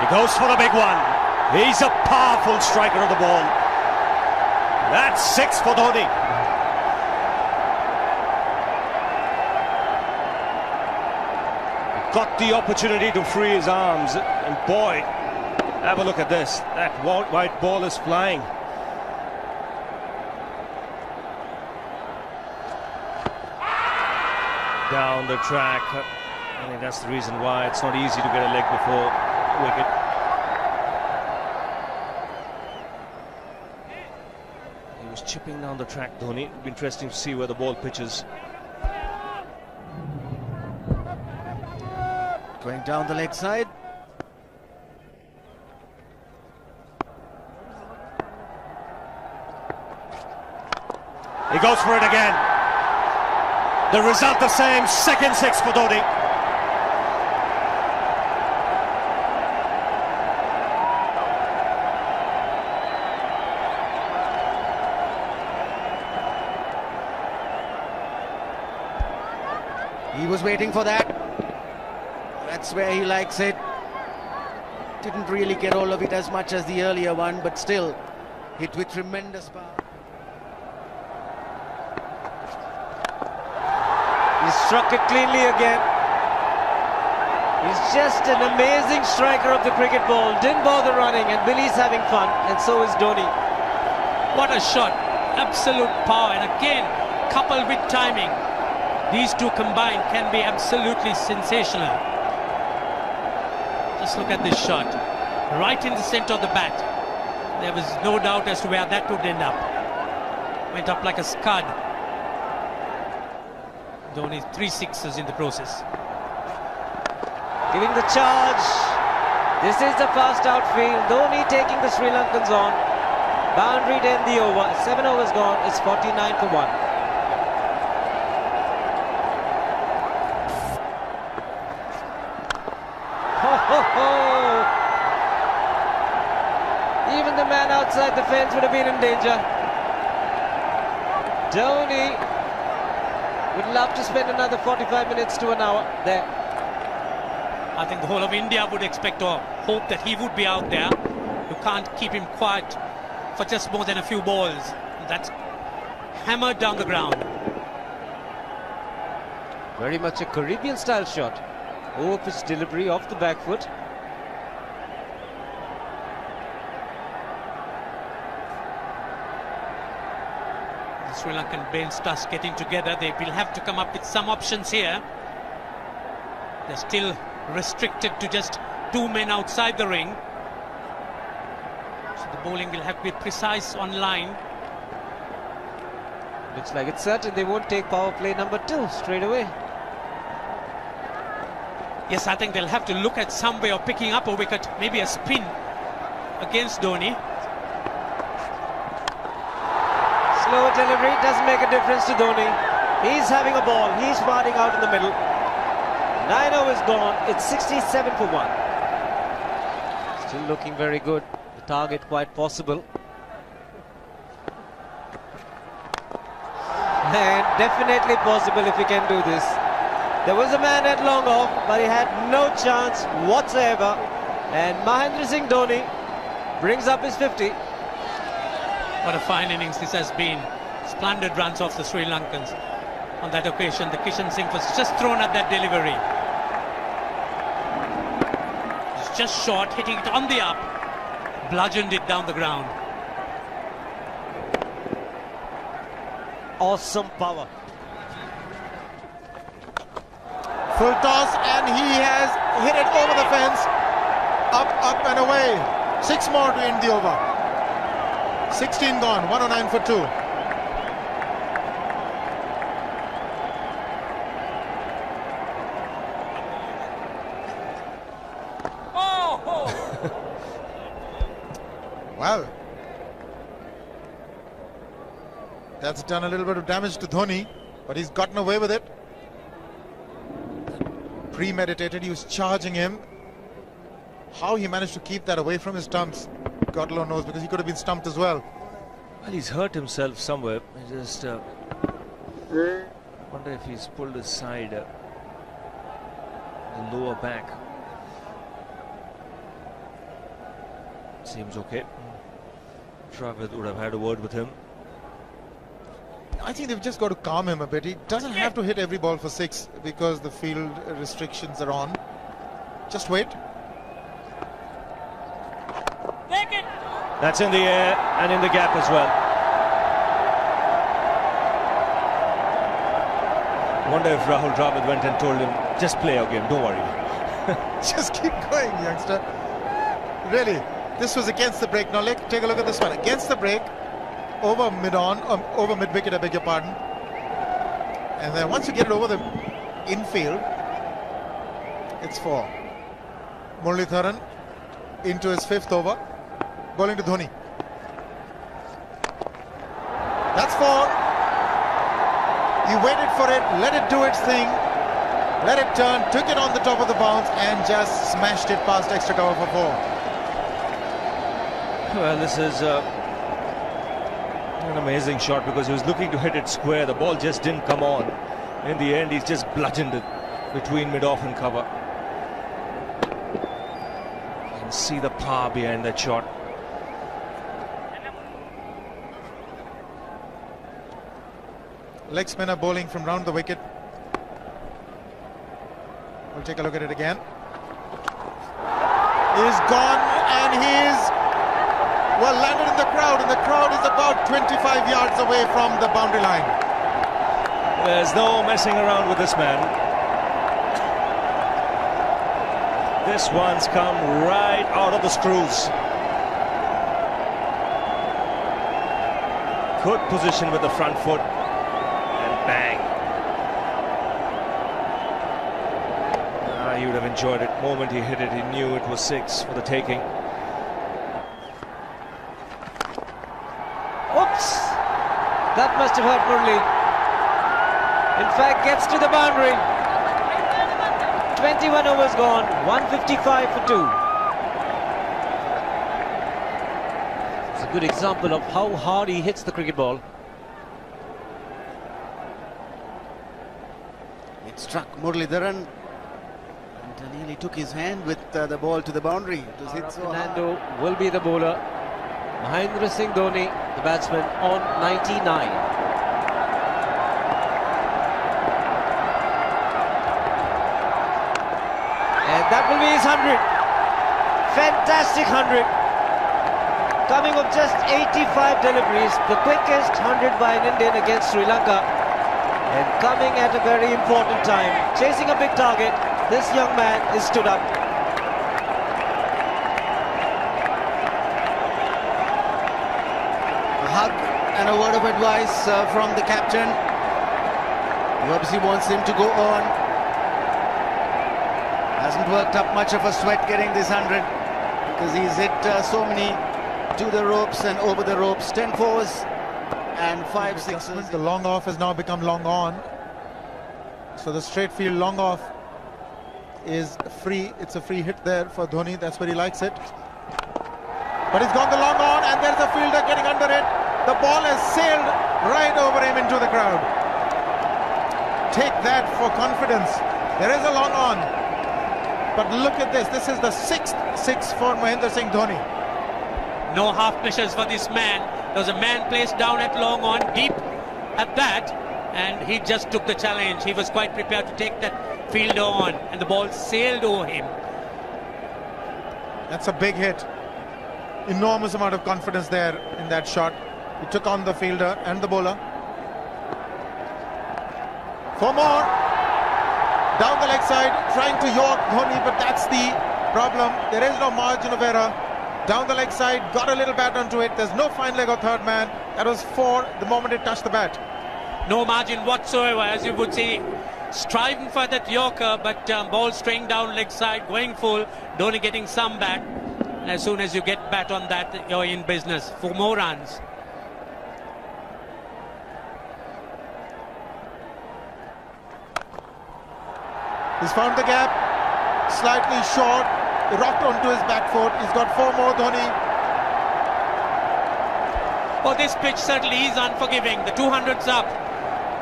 He goes for the big one. He's a powerful striker of the ball. That's 6 for Dhoni. Got the opportunity to free his arms, and boy, have a look at this. That white ball is flying. Down the track. I think that's the reason why it's not easy to get a leg before wicket. He was chipping down the track, Dhoni. It'll be interesting to see where the ball pitches. Going down the leg side. He goes for it again. The result the same, second 6 for Dhoni. He was waiting for that. That's where he likes it. Didn't really get all of it as much as the earlier one, but still hit with tremendous power. He struck it cleanly again. He's just an amazing striker of the cricket ball. Didn't bother running, and Billy's having fun, and so is Dhoni. What a shot. Absolute power, and again, coupled with timing. These two combined can be absolutely sensational. Just look at this shot. Right in the center of the bat. There was no doubt as to where that would end up. Went up like a scud. Dhoni 3 sixes in the process. Giving the charge. This is the fast outfield. Dhoni taking the Sri Lankans on. Boundary to end the over. 7 overs gone. It's 49 for 1. Even the man outside the fence would have been in danger. Dhoni would love to spend another 45 minutes to an hour there. I think the whole of India would expect or hope that he would be out there. You can't keep him quiet for just more than a few balls. That's hammered down the ground. Very much a Caribbean style shot. Over pitch delivery off the back foot. The Sri Lankan bench starts getting together. They will have to come up with some options here. They're still restricted to just 2 men outside the ring. So the bowling will have to be precise on line. Looks like it's certain they won't take power play number 2 straight away. Yes, I think they'll have to look at some way of picking up a wicket, maybe a spin against Dhoni. Slower delivery doesn't make a difference to Dhoni. He's having a ball, he's farting out in the middle. 9 overs gone, it's 67 for 1. Still looking very good, the target quite possible. And definitely possible if he can do this. There was a man at long off, but he had no chance whatsoever. And Mahendra Singh Dhoni brings up his 50. What a fine innings this has been. Splendid runs off the Sri Lankans. On that occasion, the Kishan Singh was just thrown at that delivery. It's just short, hitting it on the up. Bludgeoned it down the ground. Awesome power. Full toss, and he has hit it over the fence. Up and away. 6 more to end the over. 16 gone, 109 for 2. Well, that's done a little bit of damage to Dhoni, but he's gotten away with it. Premeditated, he was charging him. How he managed to keep that away from his stumps, God alone knows, because he could have been stumped as well. Well, he's hurt himself somewhere. I just wonder if he's pulled aside the lower back. Seems okay. Dravid would have had a word with him. I think they've just got to calm him a bit. He doesn't have to hit every ball for 6 because the field restrictions are on. Just wait. That's in the air and in the gap as well. Wonder if Rahul Dravid went and told him, just play our game, don't worry. Just keep going, youngster. Really, this was against the break. Now take a look at this one. Against the break, over mid-wicket, I beg your pardon. And then once you get it over the infield, it's 4. Muralitharan into his 5th over, bowling to Dhoni. That's 4. He waited for it, let it do its thing, let it turn, took it on the top of the bounce and just smashed it past extra cover for 4. Well, this is an amazing shot because he was looking to hit it square. The ball just didn't come on. In the end, he's just bludgeoned it between mid-off and cover. You can see the power behind that shot. Leg spinner bowling from round the wicket. We'll take a look at it again. He's gone and he's landed in the crowd, and the crowd is about 25 yards away from the boundary line. There's no messing around with this man. This one's come right out of the screws. Good position with the front foot. Bang. He would have enjoyed it. The moment he hit it, he knew it was 6 for the taking. Oops! That must have hurt Murli. In fact, gets to the boundary. 21 overs gone, 155 for 2. It's a good example of how hard he hits the cricket ball. Struck Muralitharan and nearly took his hand with the ball to the boundary. It was hit so hard. Fernando will be the bowler. Mahendra Singh Dhoni, the batsman, on 99. And that will be his 100. Fantastic 100. Coming of just 85 deliveries, the quickest 100 by an Indian against Sri Lanka. And coming at a very important time, chasing a big target, this young man is stood up. A hug and a word of advice from the captain, who obviously wants him to go on. Hasn't worked up much of a sweat getting this 100 because he's hit so many to the ropes and over the ropes. 10 fours and 5 sixes. The long off has now become long on. So the straight field long off is free. It's a free hit there for Dhoni. That's where he likes it. But he's gone the long on and there's a fielder getting under it. The ball has sailed right over him into the crowd. Take that for confidence. There is a long on. But look at this. This is the 6th 6 for Mahendra Singh Dhoni. No half measures for this man. There was a man placed down at long on, deep at that, and he just took the challenge. He was quite prepared to take that fielder on, and the ball sailed over him. That's a big hit. Enormous amount of confidence there in that shot. He took on the fielder and the bowler. 4 more. Down the leg side, trying to york Dhoni, but that's the problem. There is no margin of error. Down the leg side, got a little bat onto it. There's no fine leg or third man. That was 4 the moment it touched the bat. No margin whatsoever, as you would see. Striving for that yorker, but ball straying down leg side, going full. Dhoni getting some bat. And as soon as you get bat on that, you're in business for more runs. He's found the gap, slightly short, rocked onto his back foot. He's got 4 more, Dhoni. Oh, this pitch certainly is unforgiving. The 200's up.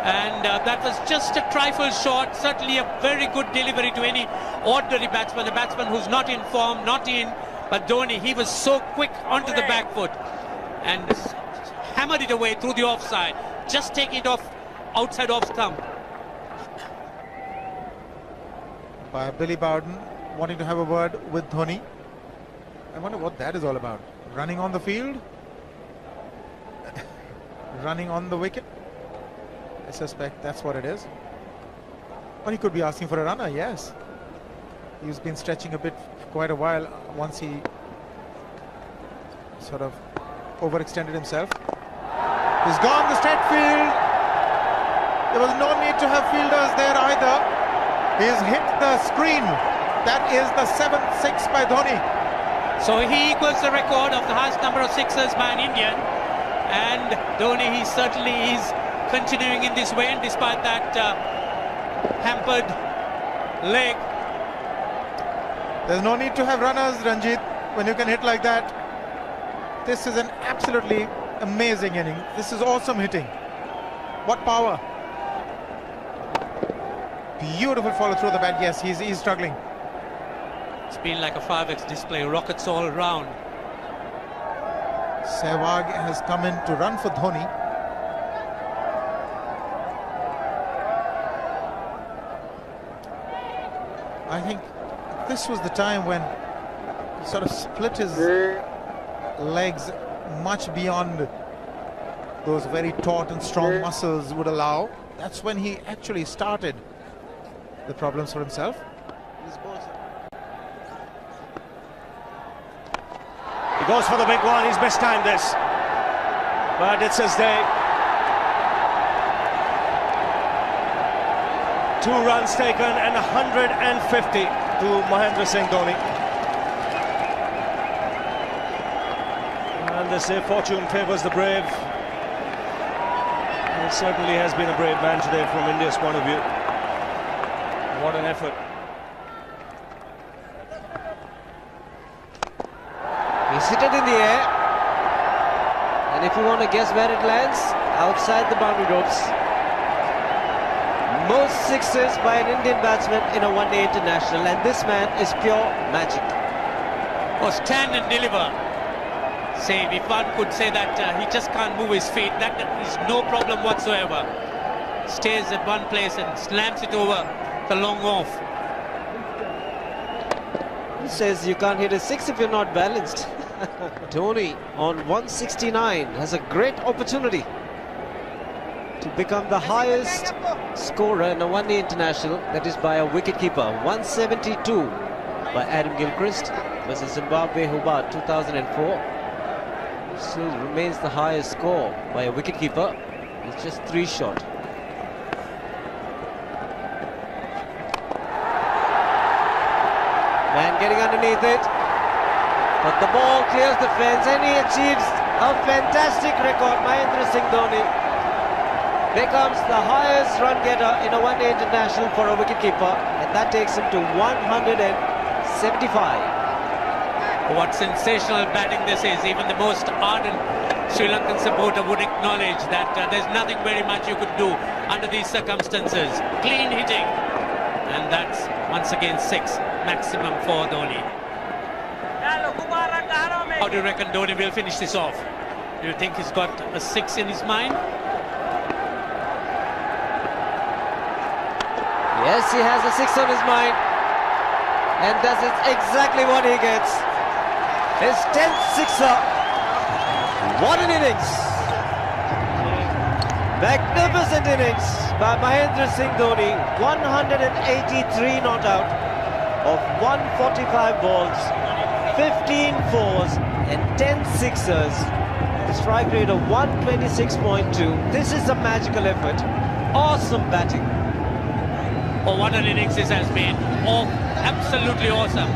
And that was just a trifle short. Certainly a very good delivery to any ordinary batsman. A batsman who's not in form, not in But Dhoni, he was so quick onto the back foot and hammered it away through the offside, just taking it off outside off stump. By Billy Bowden wanting to have a word with Dhoni. I wonder what that is all about. Running on the field? Running on the wicket? I suspect that's what it is. Or he could be asking for a runner, yes. He's been stretching a bit for quite a while once he sort of overextended himself. He's gone the straight field. There was no need to have fielders there either. He's hit the screen. That is the 7th 6 by Dhoni. So he equals the record of the highest number of sixes by an Indian. And Dhoni, he certainly is continuing in this way, and despite that hampered leg. There's no need to have runners, Ranjit, when you can hit like that. This is an absolutely amazing inning. This is awesome hitting. What power. Beautiful follow through the bat. Yes, he's struggling. It's been like a 5x display, rockets all round. Sehwag has come in to run for Dhoni. I think this was the time when he sort of split his legs much beyond those very taut and strong muscles would allow. That's when he actually started the problems for himself. He goes for the big one. He's mistimed this, but it's his day. 2 runs taken and 150 to Mahendra Singh Dhoni. And they say fortune favours the brave. It certainly has been a brave man today from India's point of view. What an effort. He's hit it in the air. And if you want to guess where it lands, outside the boundary ropes. Most sixes by an Indian batsman in a one-day international, and this man is pure magic. Or stand and deliver. Say, if one could say that he just can't move his feet, that is no problem whatsoever. Stays at one place and slams it over the long off. He says you can't hit a 6 if you're not balanced. Dhoni on 169 has a great opportunity to become the highest scorer in a one-day international, that is by a wicketkeeper. 172 by Adam Gilchrist versus Zimbabwe Hobart 2004. Still remains the highest score by a wicketkeeper. It's just 3 short. Man getting underneath it, but the ball clears the fence and he achieves a fantastic record. Mahendra Singh Dhoni becomes the highest run getter in a one-day international for a wicketkeeper, and that takes him to 175. What sensational batting this is. Even the most ardent Sri Lankan supporter would acknowledge that there's nothing very much you could do under these circumstances. Clean hitting, and that's once again 6 maximum for Dhoni. How do you reckon Dhoni will finish this off? Do you think he's got a 6 in his mind? Yes, he has a 6 on his mind, and that is exactly what he gets. His 10th sixer. What an innings! Magnificent innings by Mahendra Singh Dhoni. 183 not out of 145 balls, 15 fours and 10 sixers. The strike rate of 126.2. This is a magical effort. Awesome batting. Oh, what an innings this has been. Oh, absolutely awesome.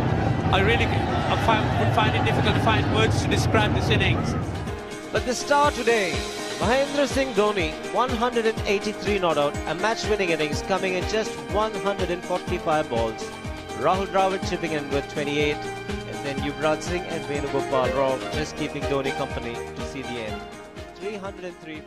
I really would find it difficult to find words to describe this innings. But the star today, Mahendra Singh Dhoni, 183 not out, a match-winning innings coming in just 145 balls. Rahul Dravid chipping in with 28, and then Yuvraj Singh and Venugopal Rao just keeping Dhoni company to see the end. 303.